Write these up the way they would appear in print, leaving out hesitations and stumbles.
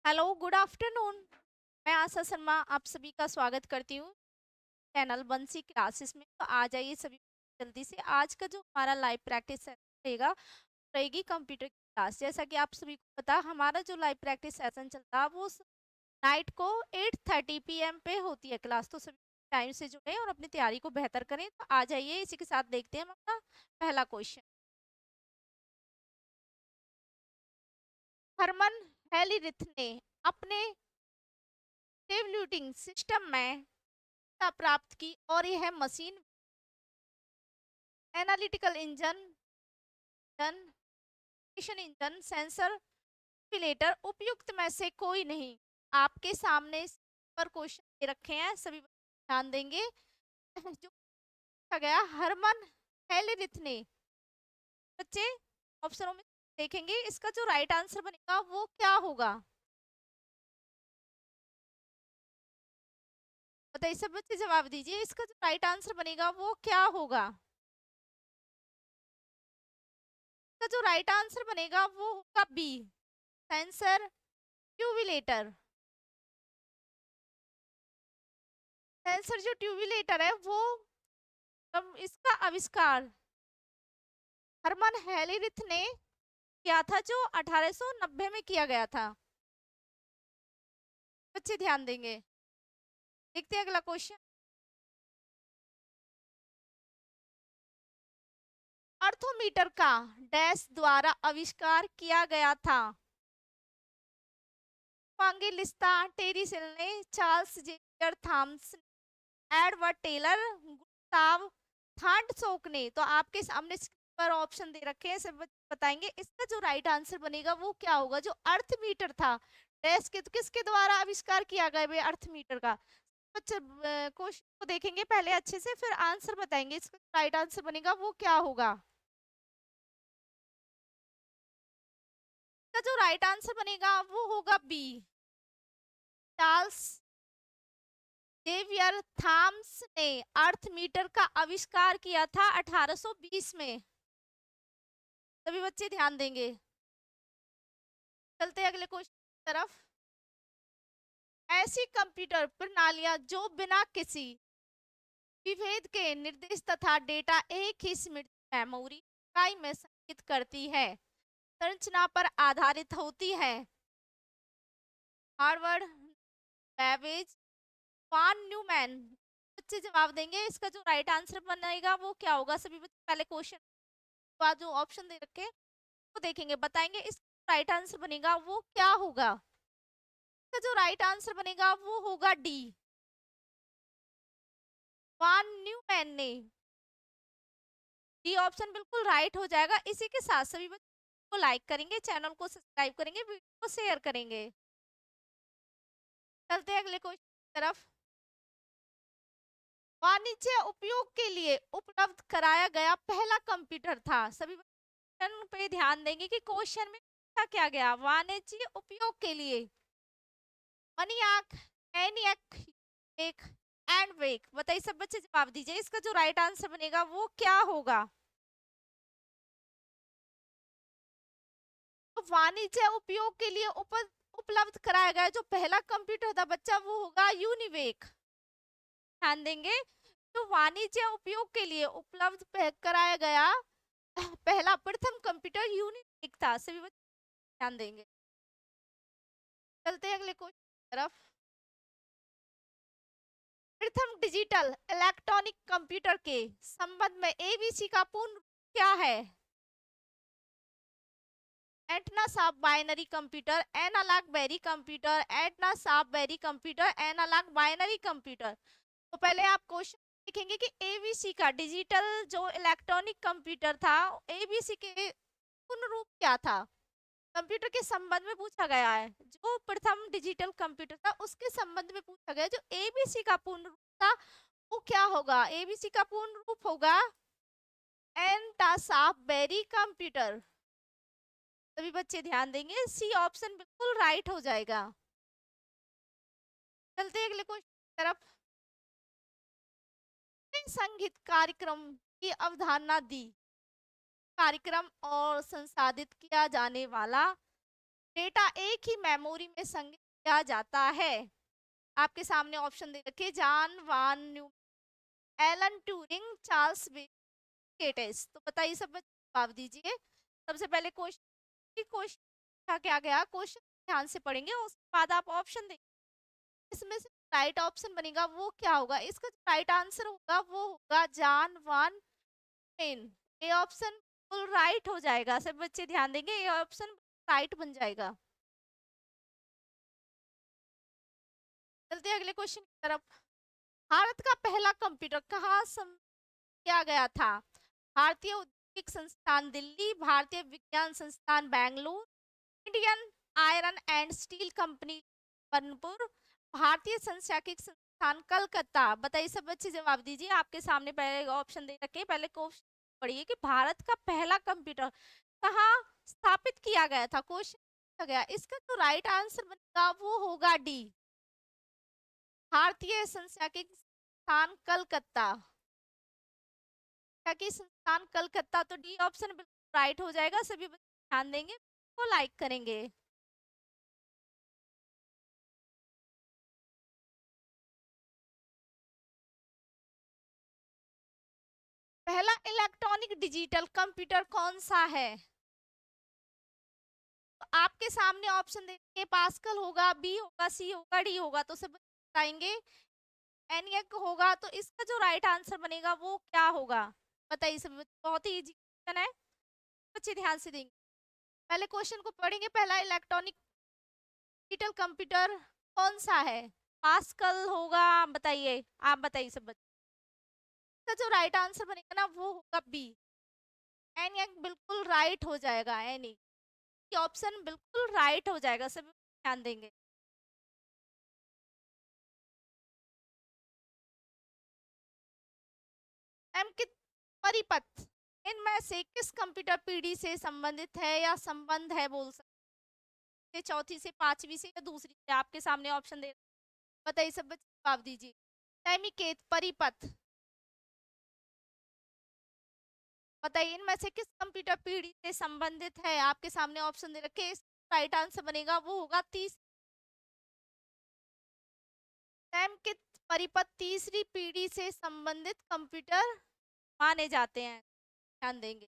Hello, good afternoon. मैं आशा शर्मा आप सभी का स्वागत करती हूँ चैनल बंसी क्लासेस में। तो आ जाइए सभी जल्दी से। आज का जो हमारा लाइव प्रैक्टिस रहेगा रहेगी कंप्यूटर की क्लास। जैसा कि आप सभी को पता, हमारा जो लाइव प्रैक्टिस सेशन चलता है वो नाइट को 8:30 PM पे होती है क्लास। तो सभी टाइम से जुड़े और अपनी तैयारी को बेहतर करें। तो आ जाइए, इसी के साथ देखते हैं हम अपना पहला क्वेश्चन। हरमन हेलीरिथ ने अपने टेबल्यूटिंग सिस्टम में प्राप्त की और यह machine analytical engine engine sensor फिलेटर उपयुक्त में से कोई नहीं। आपके सामने इस पर क्वेश्चन दे रखे हैं, सभी बच्चे ध्यान देंगे। जो पूछा गया, हरमन हेलिरिथ ने, बच्चे ऑप्शनों में देखेंगे, इसका जो राइट आंसर बनेगा वो क्या होगा? बताइए सब बच्चे, जवाब दीजिए, इसका जो राइट आंसर बनेगा वो क्या होगा? इसका जो राइट आंसर बनेगा वो होगा बी, सेंसर ट्यूबिलेटर। सेंसर जो ट्यूबिलेटर है वो इसका आविष्कार हरमन हेलिरिथ ने किया था, जो 1890 में किया गया था। बच्चे ध्यान देंगे। देखते हैं अगला क्वेश्चन। अर्थोमीटर का डैश द्वारा आविष्कार किया गया था? इवांजेलिस्ता टेरीसिल ने, Charles Xavier Thomson, Edward Taylor, Gustav थॉर्नसोक ने। तो आपके सामने स्क्रीन पर ऑप्शन दे रखे हैं, सब बताएंगे इसका जो राइट आंसर बनेगा वो क्या होगा। जो अर्थ मीटर था, डैश के, तो किसके द्वारा आविष्कार किया गया है अर्थ मीटर का? बच्चे क्वेश्चन को देखेंगे पहले अच्छे से, फिर आंसर बताएंगे। इसका राइट आंसर बनेगा वो क्या होगा? इसका जो राइट आंसर बनेगा वो होगा बी, चार्ल्स जेवियर थॉमस ने अर्थ मीटर का आविष्कार किया था 1820 में। सभी बच्चे ध्यान देंगे। चलते हैं अगले क्वेश्चन की तरफ। ऐसी कंप्यूटर प्रणालियां जो बिना किसी विभेद के निर्देश तथा डेटा एक ही स्मृति मेमोरी इकाई में संचित करती है, संरचना पर आधारित होती है। हार्वर्ड, बेबेज, वान न्यूमैन। बच्चे जवाब देंगे, इसका जो राइट आंसर बनेगा वो क्या होगा? सभी बच्चे पहले क्वेश्चन बाद जो ऑप्शन दे रखे वो देखेंगे, बताएंगे इसका राइट आंसर बनेगा वो क्या होगा। इसका जो राइट आंसर बनेगा वो होगा डी, वान न्यूमैन ने। डी ऑप्शन बिल्कुल राइट हो जाएगा। इसी के साथ सभी बच्चे को लाइक करेंगे, चैनल को सब्सक्राइब करेंगे, वीडियो को शेयर करेंगे। चलते हैं अगले क्वेश्चन की तरफ। वाणिज्य उपयोग के लिए उपलब्ध कराया गया पहला कंप्यूटर था। सभी क्वेश्चन पे ध्यान देंगे कि क्वेश्चन में पूछा क्या गया। वाणिज्य उपयोग के लिए मनियाक, एनियक, एक एंड वेक। बताइए सब बच्चे, जवाब दीजिए, इसका जो राइट आंसर बनेगा वो क्या होगा? तो वाणिज्य उपयोग के लिए उपलब्ध कराया गया जो पहला कंप्यूटर था बच्चा, वो होगा यूनिवेक। ध्यान देंगे। तो वाणिज्य उपयोग के लिए उपलब्ध कराया गया पहला प्रथम कंप्यूटर यूनिक था। सभी बच्चे ध्यान देंगे। चलते हैं अगले क्वेश्चन की तरफ। प्रथम डिजिटल इलेक्ट्रॉनिक कंप्यूटर के संबंध में एबीसी का पूर्ण रूप क्या है? एटना साफ बाइनरी कंप्यूटर, एनालॉग बैरी कंप्यूटर, एटना साफ बैरी कंप्यूटर, एनालॉग बाइनरी कंप्यूटर। तो पहले आप क्वेश्चन देखेंगे कि एबीसी का डिजिटल जो इलेक्ट्रॉनिक कंप्यूटर था, एबीसी के पूर्ण रूप क्या था? कंप्यूटर के संबंध में पूछा गया है। जो प्रथम डिजिटल कंप्यूटर था उसके संबंध में पूछा गया। जो एबीसी का पूर्ण रूप था वो क्या होगा? एबीसी का पूर्ण रूप होगा एंटासाफबेरी कंप्यूटर। सभी बच्चे ध्यान देंगे, सी ऑप्शन बिल्कुल राइट हो जाएगा। चलते हैं अगले क्वेश्चन की तरफ। संगीत कार्यक्रम की अवधारणा दी, कार्यक्रम और संसाधित किया जाने वाला डेटा एक ही मेमोरी में संग्रहित किया जाता है? आपके सामने ऑप्शन दे रखे, जॉन वान न्यू, एलन ट्यूरिंग, चार्ल्स बेकेटेस। तो बताइए सब बच्चे, जवाब दीजिए। सबसे पहले क्वेश्चन, क्वेश्चन क्या गया, क्वेश्चन ध्यान से पढ़ेंगे, उसके बाद आप ऑप्शन देंगे। इसमें से राइट ऑप्शन बनेगा वो क्या होगा? इसका जो राइट आंसर होगा वो होगा जॉन वान पेन। ए ऑप्शन फुल राइट हो जाएगा। सब बच्चे ध्यान देंगे, ए ऑप्शन राइट बन जाएगा। चलते हैं अगले क्वेश्चन की तरफ। भारत का पहला कंप्यूटर कहाँ किया गया था? भारतीय औद्योगिक संस्थान दिल्ली, भारतीय विज्ञान संस्थान Bengaluru, Indian iron and steel company Burnpur, भारतीय सांख्यिकी संस्थान कलकत्ता। बताइए सब बच्चे, जवाब दीजिए। आपके सामने पहले ऑप्शन दे रखे हैं। पहले क्वेश्चन पढ़िए कि भारत का पहला कंप्यूटर कहाँ स्थापित किया गया था। क्वेश्चन गया, इसका तो राइट आंसर बनेगा वो होगा डी, भारतीय सांख्यिकी संस्थान कलकत्ता। सांख्यिकी संस्थान कलकत्ता, तो डी ऑप्शन बिल्कुल राइट हो जाएगा। सभी बच्चे ध्यान देंगे, को लाइक करेंगे। पहला इलेक्ट्रॉनिक डिजिटल कंप्यूटर कौन सा है? तो आपके सामने ऑप्शन देंगे, पास्कल होगा, बी होगा, सी होगा, डी होगा। तो सब बताएंगे। एनियक होगा, तो इसका जो राइट आंसर बनेगा वो क्या होगा? बताइए सब बच्चे, बहुत ही इजी क्वेश्चन है, बच्चे ध्यान से देंगे। पहले क्वेश्चन को पढ़ेंगे। पहला इलेक्ट्रॉनिक डिजिटल कंप्यूटर कौन सा है? पास्कल होगा, बताइए, आप बताइए सब बच्चे। इसका जो राइट आंसर बनेगा ना वो होगा बी, एनियक। बिल्कुल राइट हो जाएगा, एनिक ऑप्शन बिल्कुल राइट हो जाएगा। सभी ध्यान देंगे। निम्नलिखित परिपथ इनमें से किस कंप्यूटर पीढ़ी से संबंधित है या संबंध है? बोल सकते हैं चौथी से, पांचवी से, या दूसरी से। आपके सामने ऑप्शन दे, बताइए सब बच्चे, जवाब दीजिए। निम्नलिखित परिपथ, बताइए इनमें से किस कंप्यूटर पीढ़ी से संबंधित है? आपके सामने ऑप्शन दे रखे, राइट आंसर बनेगा वो होगा तीस। निम्नलिखित परिपथ तीसरी पीढ़ी से संबंधित कंप्यूटर माने जाते हैं। ध्यान देंगे।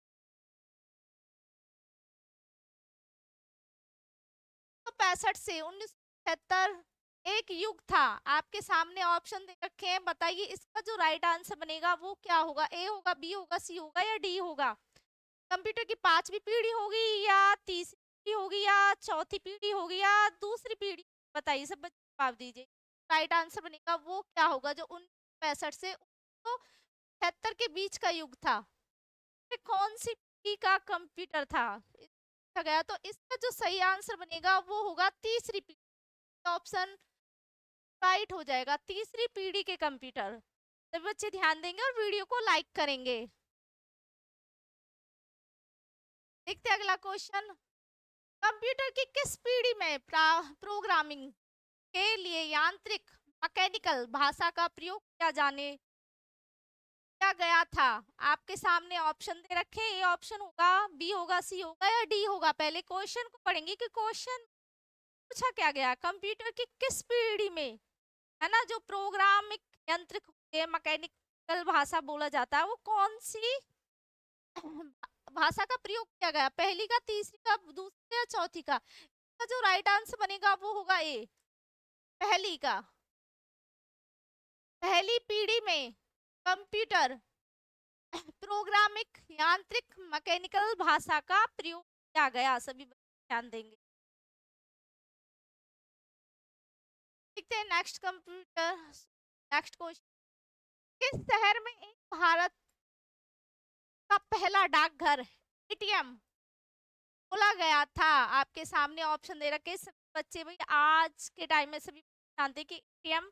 1965 से 1976 एक युग था। आपके सामने ऑप्शन दे रखे हैं, बताइए इसका जो राइट आंसर बनेगा वो क्या होगा? ए होगा, बी होगा, सी होगा, या डी होगा? कंप्यूटर की पांचवी पीढ़ी होगी, या तीसरी पीढ़ी होगी, या चौथी पीढ़ी होगी, या दूसरी पीढ़ी? बताइए सब बच्चे, जवाब दीजिए। राइट आंसर बनेगा वो क्या होगा? जो 1965 से 1976 के बीच का युग था, ये कौन सी पीढ़ी का कंप्यूटर था पूछा गया? तो इसका जो सही आंसर बनेगा वो होगा तीसरी पीढ़ी। ऑप्शन राइट हो जाएगा, तीसरी पीढ़ी के कंप्यूटर। सभी बच्चे ध्यान देंगे और वीडियो को लाइक करेंगे। देखते हैं अगला क्वेश्चन। कंप्यूटर की किस पीढ़ी में प्रोग्रामिंग के लिए यांत्रिक मैकेनिकल भाषा का प्रयोग किया गया था? आपके सामने ऑप्शन दे रखे, ए ऑप्शन होगा, बी होगा, सी होगा, या डी होगा? पहले क्वेश्चन को पढ़ेंगे कि क्वेश्चन पूछा क्या गया। कंप्यूटर की किस पीढ़ी में, है ना, जो प्रोग्रामिक यंत्र मैकेनिकल भाषा बोला जाता है, वो कौन सी भाषा का प्रयोग किया गया? पहली का, तीसरी का, दूसरी या चौथी का? इसका जो राइट आंसर बनेगा वो होगा ए, पहली का। पहली पीढ़ी में कंप्यूटर प्रोग्रामिक यांत्रिक मैकेनिकल भाषा का प्रयोग किया गया। सभी ध्यान देंगे। देखते हैं नेक्स्ट कंप्यूटर, नेक्स्ट क्वेश्चन। किस शहर में एक भारत का पहला डाकघर एटीएम खोला गया था? आपके सामने ऑप्शन दे रखे। सभी बच्चे भाई आज के टाइम में सभी जानते हैं कि एटीएम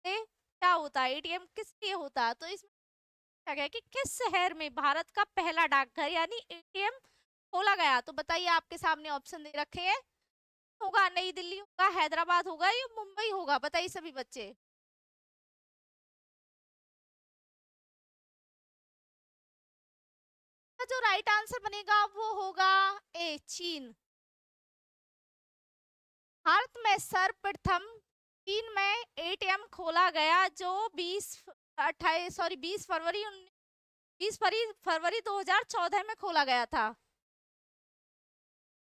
से क्या होता है, एटीएम किस लिए होता है। तो इसमें पूछा गया कि किस शहर में भारत का पहला डाकघर यानी एटीएम खोला गया? तो बताइए, आपके सामने ऑप्शन दे रखे हैं। होगा नई दिल्ली, होगा हैदराबाद, होगा या मुंबई होगा? बताइए सभी बच्चे। तो जो राइट आंसर बनेगा वो होगा ए, चीन। भारत में सर्वप्रथम चीन में एटीएम खोला गया जो 20 फरवरी 20 फरवरी 2014 में खोला गया था।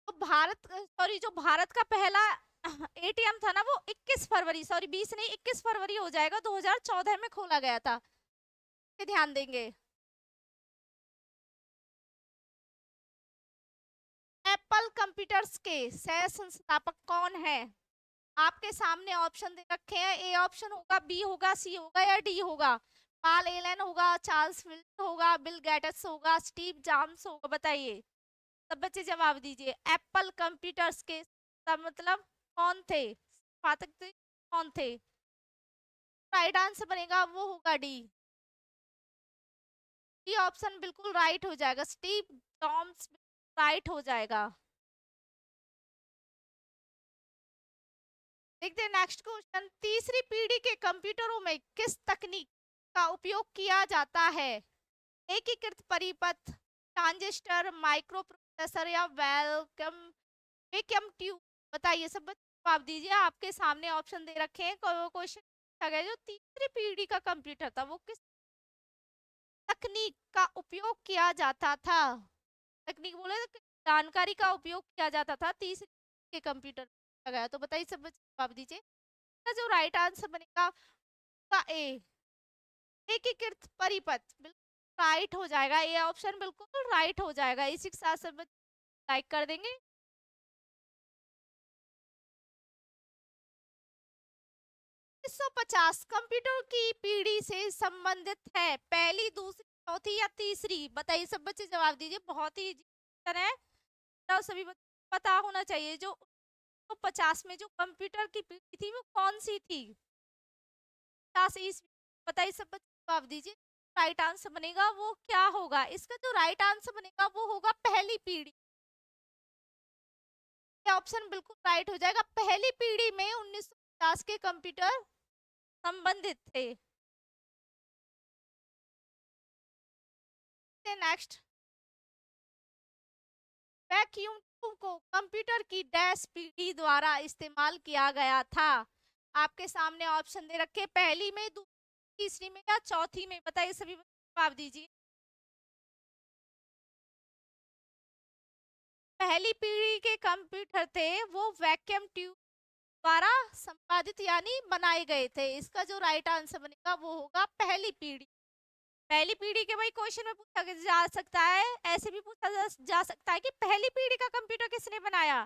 तो जो भारत का पहला एटीएम था ना वो 21 फरवरी, सॉरी 20 नहीं 21 फरवरी हो जाएगा, 2014 में खोला गया था। ये ध्यान देंगे। एप्पल कंप्यूटर्स के सह संस्थापक कौन है? आपके सामने ऑप्शन दे रखे हैं, ए ऑप्शन होगा, बी होगा, सी होगा या डी होगा। पाल एलन होगा, चार्ल्स विल्सन होगा, बिल गेट्स होगा, स्टीव जॉब्स होगा, बताइए। सब बच्चे जवाब दीजिए। एप्पल कंप्यूटर्स के मतलब कौन थे, पाठक थे, कौन थे? राइट आंसर बनेगा वो होगा डी। डी ऑप्शन बिल्कुल राइट हो जाएगा, स्टीव जॉब्स राइट हो जाएगा। देखते हैं नेक्स्ट क्वेश्चन। तीसरी पीढ़ी के कंप्यूटरों में किस तकनीक का उपयोग किया जाता है? एकीकृत परिपथ, ट्रांजिस्टर, माइक्रो प्रोसेसर या वैक्यूम ट्यूब, बताइए। सब जवाब दीजिए। आपके सामने ऑप्शन दे रखे हैं। क्वेश्चन पूछा गया जो तीसरी पीढ़ी का कंप्यूटर था वो किस तकनीक का उपयोग किया जाता था? तकनीक बोले तो जानकारी का उपयोग किया जाता था तीसरी के कंप्यूटर गया, तो बताइए। सब जवाब दीजिए। जो राइट आंसर बनेगा का ए, एकीकृत परिपथ, बिल्कुल राइट हो जाएगा। ये ऑप्शन बिल्कुल राइट हो जाएगा। इसी के साथ सब लाइक कर देंगे। 1950 कंप्यूटर की पीढ़ी से संबंधित है, पहली, दूसरी, चौथी या तीसरी, बताइए। सब बच्चे जवाब दीजिए। बहुत ही है, तो सभी बच्चों को पता होना चाहिए जो 1950 में जो कंप्यूटर की पीढ़ी थी वो कौन सी थी? 50 ईस्वी, बताइए। सब बच्चे जवाब दीजिए। राइट आंसर बनेगा वो क्या होगा? इसका जो राइट आंसर बनेगा वो होगा पहली पीढ़ी। ऑप्शन बिल्कुल राइट हो जाएगा। पहली पीढ़ी में 1950 के कंप्यूटर संबंधित थे। नेक्स्ट, वैक्यूम ट्यूब को कंप्यूटर की डैश पीढ़ी द्वारा इस्तेमाल किया गया था। आपके सामने ऑप्शन दे रखे, पहली में, दूसरी, तीसरी में या चौथी में, बताइए। सभी जवाब दीजिए। पहली पीढ़ी के कंप्यूटर थे वो वैक्यूम ट्यूब द्वारा संपादित यानी बनाए गए थे। इसका जो राइट आंसर बनेगा वो होगा पहली पीढ़ी। पहली पीढ़ी के भाई क्वेश्चन में पूछा जा सकता है, ऐसे भी पूछा जा सकता है कि पहली पीढ़ी का कंप्यूटर किसने बनाया।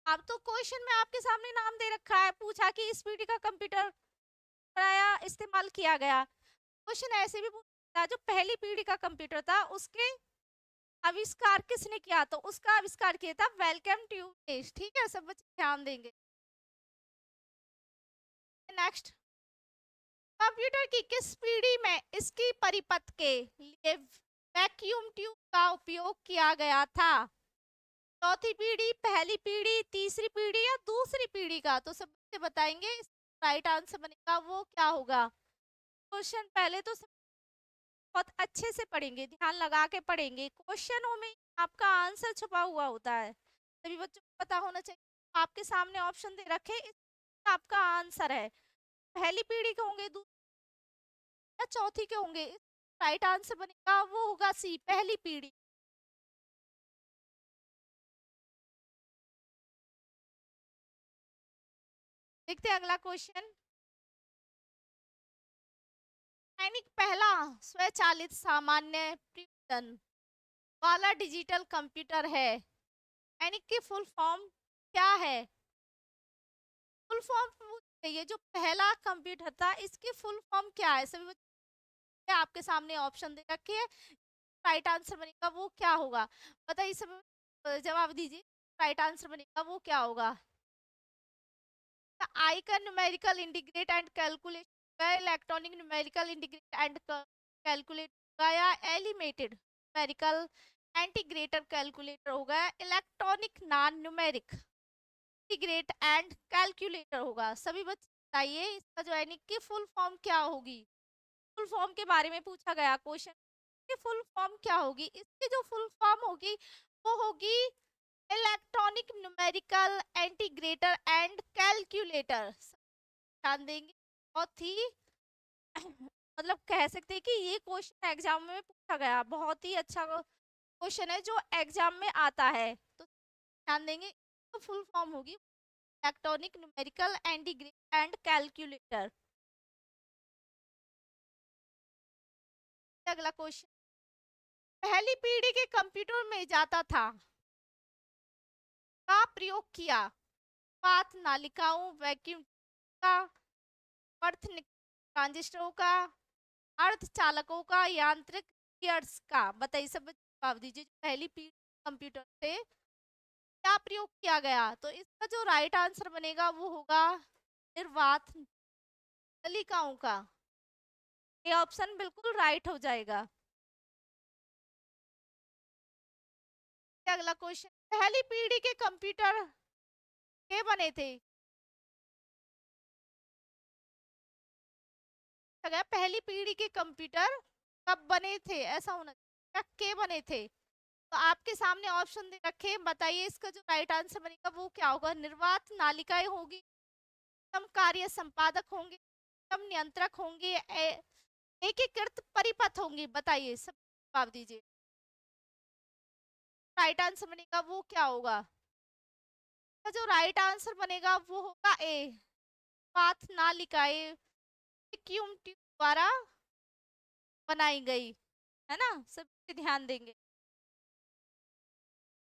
अब तो क्वेश्चन में आपके सामने नाम दे रखा है, पूछा कि इस पीढ़ी का कंप्यूटर बनाया, इस्तेमाल किया गया। क्वेश्चन ऐसे भी पूछा जो पहली पीढ़ी का कंप्यूटर था उसके आविष्कार किसने किया, तो उसका आविष्कार किया था वेलकम ट्यूब ने। ठीक है, सब बच्चे ध्यान देंगे। नेक्स्ट, कंप्यूटर की किस पीढ़ी में इसकी परिपथ के लिए वैक्यूम ट्यूब का उपयोग किया गया था? चौथी पीढ़ी, पहली पीढ़ी, तीसरी पीढ़ी या दूसरी पीढ़ी का, तो सब बच्चे बताएंगे। राइट आंसर बनेगा वो क्या होगा? क्वेश्चन पहले तो बहुत अच्छे से पढ़ेंगे, ध्यान लगा के पढ़ेंगे। क्वेश्चनों में आपका आंसर छुपा हुआ होता है, सभी बच्चों को पता होना चाहिए। आपके सामने ऑप्शन दे रखे, आपका आंसर है। पहली पीढ़ी के होंगे, दूसरी या चौथी के होंगे। राइट आंसर बनेगा वो होगा सी, पहली पीढ़ी। देखते हैं अगला क्वेश्चन। सैनिक पहला स्वचालित सामान्य प्रयोजन वाला डिजिटल कंप्यूटर है। सैनिक की फुल फॉर्म क्या है? फुल फॉर्म ये जो पहला कंप्यूटर था इसकी फुल फॉर्म क्या है? सभी बच्चे आपके सामने ऑप्शन दे रखे हैं। राइट आंसर बनेगा वो क्या होगा? बताइए, सब जवाब दीजिए। राइट आंसर बनेगा वो क्या होगा? Icon numerical integrate and calculate, electronic numerical integrate and calculate या एलिमेटेड न्यूमेरिकल इंटीग्रेटर कैलकुलेटर होगा, electronic non numeric integrate and calculator होगा। सभी बच्चे बताइए इसका जो है की फुल फॉर्म क्या होगी? फुल फॉर्म के बारे में पूछा गया क्वेश्चन, की फुल फॉर्म क्या होगी? इसकी जो फुल फॉर्म होगी वो होगी electronic numerical integrator and calculator. ध्यान देंगे, बहुत ही मतलब कह सकते हैं कि ये क्वेश्चन एग्जाम में पूछा गया, बहुत ही अच्छा क्वेश्चन है जो एग्जाम में आता है। तो ध्यान देंगे, तो फुल फॉर्म होगी electronic numerical integrator and calculator. अगला क्वेश्चन, पहली पीढ़ी के कंप्यूटर में जाता था का प्रयोग किया, पाथ नालिकाओं, वैक्यूम का, अर्थ ट्रांजिस्टरों का, अर्धचालकों का, यांत्रिक गियर्स का। बताइए, सब जवाब दीजिए। पहली पीढ़ी कंप्यूटर से क्या प्रयोग किया गया, तो इसका जो राइट आंसर बनेगा वो होगा निर्वात नलिकाओं का। ये ऑप्शन बिल्कुल राइट हो जाएगा। अगला क्वेश्चन, पहली पीढ़ी के कंप्यूटर के बने थे, अगर पहली पीढ़ी के कंप्यूटर कब बने थे, ऐसा होना चाहिए, के बने थे। तो आपके सामने ऑप्शन दे रखे, बताइए इसका जो राइट आंसर बनेगा वो क्या होगा। निर्वात नालिकाएं होगी, तम कार्य संपादक होंगे, तम नियंत्रक होंगे, एकीकृत परिपथ होंगे। बताइए, सब जवाब दीजिए। राइट आंसर बनेगा वो क्या होगा, तो जो राइट आंसर बनेगा वो होगा ए, पाथ नालिकाएं वैक्यूम ट्यूब द्वारा बनाई गई, है ना। सब ध्यान देंगे।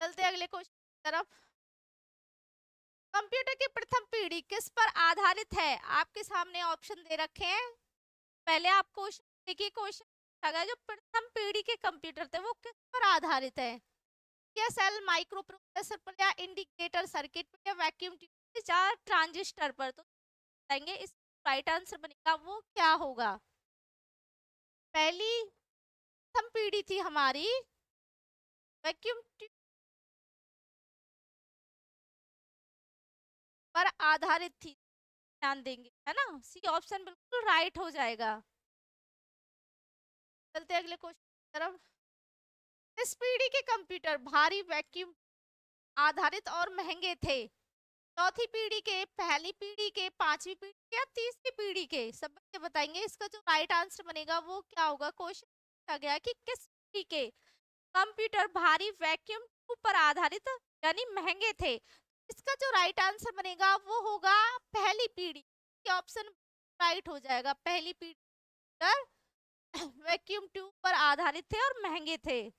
चलते अगले क्वेश्चन की तरफ। कंप्यूटर की प्रथम पीढ़ी किस पर आधारित है, आपके सामने ऑप्शन दे रखे हैं। पहले आप क्वेश्चन देखिए, क्वेश्चन जो प्रथम पीढ़ी के कंप्यूटर थे वो किस पर आधारित है, या सेल माइक्रो प्रोसेसर पर, या इंडिकेटर सर्किट पर, या वैक्यूम ट्यूब, या ट्रांजिस्टर पर। तो बताएंगे इस राइट आंसर बनेगा वो क्या होगा। पहली प्रथम पीढ़ी थी हमारी वैक्यूम ट्यूब पर आधारित थी, ध्यान देंगे, है ना। सी ऑप्शन बिल्कुल राइट हो जाएगा। चलते अगले क्वेश्चन की तरफ। इस पीढ़ी के कंप्यूटर भारी वैक्यूम आधारित और महंगे थे, चौथी पीढ़ी के, पहली पीढ़ी के, पांचवी पीढ़ी के, या तीसरी पीढ़ी के। सब बच्चे बताएंगे इसका जो राइट आंसर बनेगा वो क्या होगा। क्वेश्चन पूछा गया कि किस पीढ़ी के कंप्यूटर भारी वैक्यूम ट्यूब पर आधारित यानी महंगे थे। इसका जो राइट आंसर बनेगा वो होगा पहली पीढ़ी। ऑप्शन राइट हो जाएगा, पहली पीढ़ी वैक्यूम ट्यूब पर आधारित थे और महंगे थे।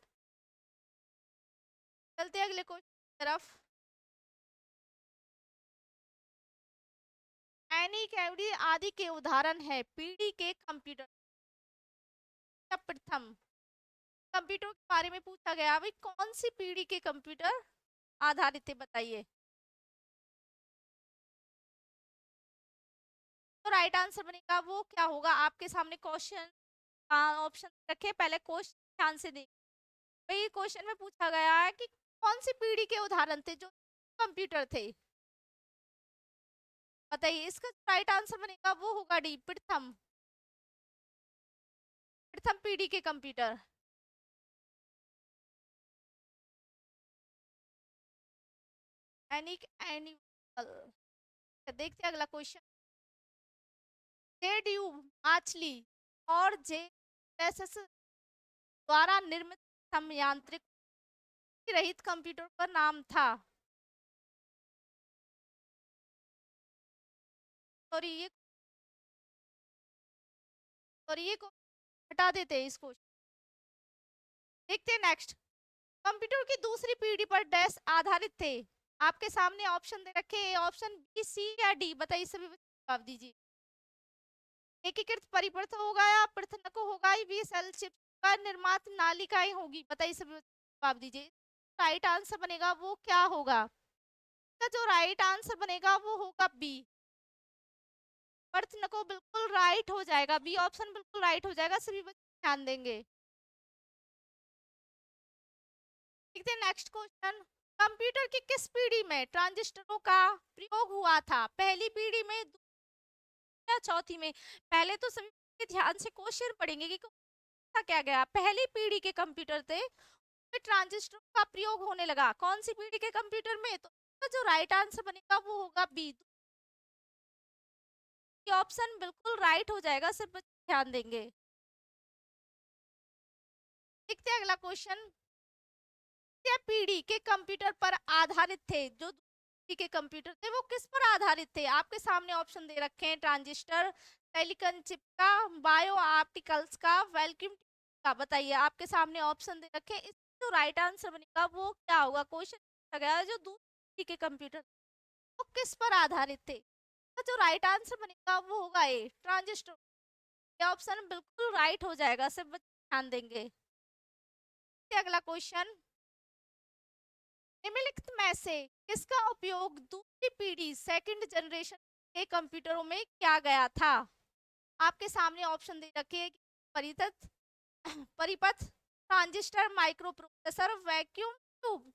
चलते अगले क्वेश्चन की तरफ। एनी कैविटी आदि के उदाहरण है पीढ़ी के कंप्यूटर। प्रथम कंप्यूटर के बारे में पूछा गया, भाई कौन सी पीढ़ी के कंप्यूटर आधारित थे, बताइए। तो राइट आंसर बनेगा वो क्या होगा, आपके सामने क्वेश्चन ऑप्शन रखे, पहले क्वेश्चन ध्यान से देखिए। भाई क्वेश्चन में पूछा गया है कि कौन सी पीढ़ी के उदाहरण थे जो कंप्यूटर थे, बताइए। इसका राइट आंसर बनेगा वो होगा डी, प्रथम प्रथम पीढ़ी के कंप्यूटर। एनिक एनिमल। देखते हैं अगला क्वेश्चन। जेडयू माछली और जे द्वारा निर्मित समयांत्रिक रहित कंप्यूटर का नाम था। और ये को हटा देते हैं इसको। देखते हैं नेक्स्ट। कंप्यूटर की दूसरी पीढ़ी पर डैश आधारित थे, आपके सामने ऑप्शन दे रखे, ऑप्शन बी, सी, या डी। बताइए, सभी जवाब दीजिए। एकीकृत परिपथ होगा, या पृथक होगा, वी सेल चिप का निर्मात नालिकाएं होगी। बताइए, सभी जवाब दीजिए। राइट आंसर बनेगा वो क्या होगा, तो जो राइट आंसर बनेगा वो होगा बी, पृथक बिल्कुल राइट हो जाएगा, बी ऑप्शन बिल्कुल राइट हो जाएगा। सभी बच्चे ध्यान देंगे। देखते हैं नेक्स्ट क्वेश्चन। कंप्यूटर की किस पीढ़ी में ट्रांजिस्टरों का प्रयोग हुआ था, पहली पीढ़ी में, या चौथी में। पहले तो सभी ध्यान से क्वेश्चन पढ़ेंगे कि क्या गया, पहली पीढ़ी के कंप्यूटर थे में ट्रांजिस्टर का प्रयोग होने लगा। कौन सी पीढ़ी के कंप्यूटर में? तो इसका जो राइट आंसर बनेगा वो होगा बी। ये ऑप्शन बिल्कुल राइट हो जाएगा, सिर्फ बच्चे ध्यान देंगे। देखते हैं अगला क्वेश्चन। पीढ़ी के कंप्यूटर पर आधारित थे? जो पीढ़ी के कंप्यूटर थे वो किस पर आधारित थे? आपके सामने ऑप्शन दे रखे हैं, ट्रांजिस्टर, सिलिकॉन चिप का, बायो ऑप्टिकल्स का, वैक्यूम का। बताइए, आपके सामने ऑप्शन दे रखे हैं, इसका जो राइट आंसर बनेगा वो क्या होगा? क्वेश्चन पूछा गया है जो दूसरी के कंप्यूटर वो किस पर आधारित थे, तो जो राइट आंसर बनेगा वो होगा ए, ट्रांजिस्टर। ये ऑप्शन बिल्कुल राइट हो जाएगा, सिर्फ ध्यान देंगे। अगला क्वेश्चन, निम्नलिखित में से किसका उपयोग दूसरी पीढ़ी सेकंड जनरेशन के कंप्यूटरों में किया गया था? आपके सामने ऑप्शन दे रखे हैं, परिपथ परिपथ, transistor, micro processor, vacuum tube.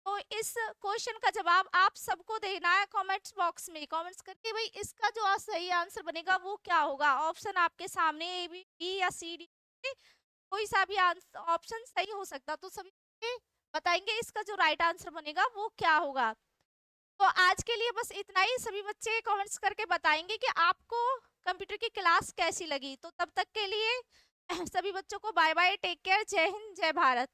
तो इस क्वेश्चन का जवाब आप सबको देना है कमेंट्स बॉक्स में, कमेंट्स करके भाई इसका जो सही आंसर बनेगा वो क्या होगा। ऑप्शन आपके सामने ए, बी या सी, डी, कोई सा भी ऑप्शन सही हो सकता, तो सभी बताएंगे इसका जो राइट आंसर बनेगा वो क्या होगा। तो आज के लिए बस इतना ही। सभी बच्चे कमेंट्स करके बताएंगे कि आपको कंप्यूटर की क्लास कैसी लगी। तो तब तक के लिए सभी बच्चों को बाय बाय, टेक केयर, जय हिंद, जय भारत।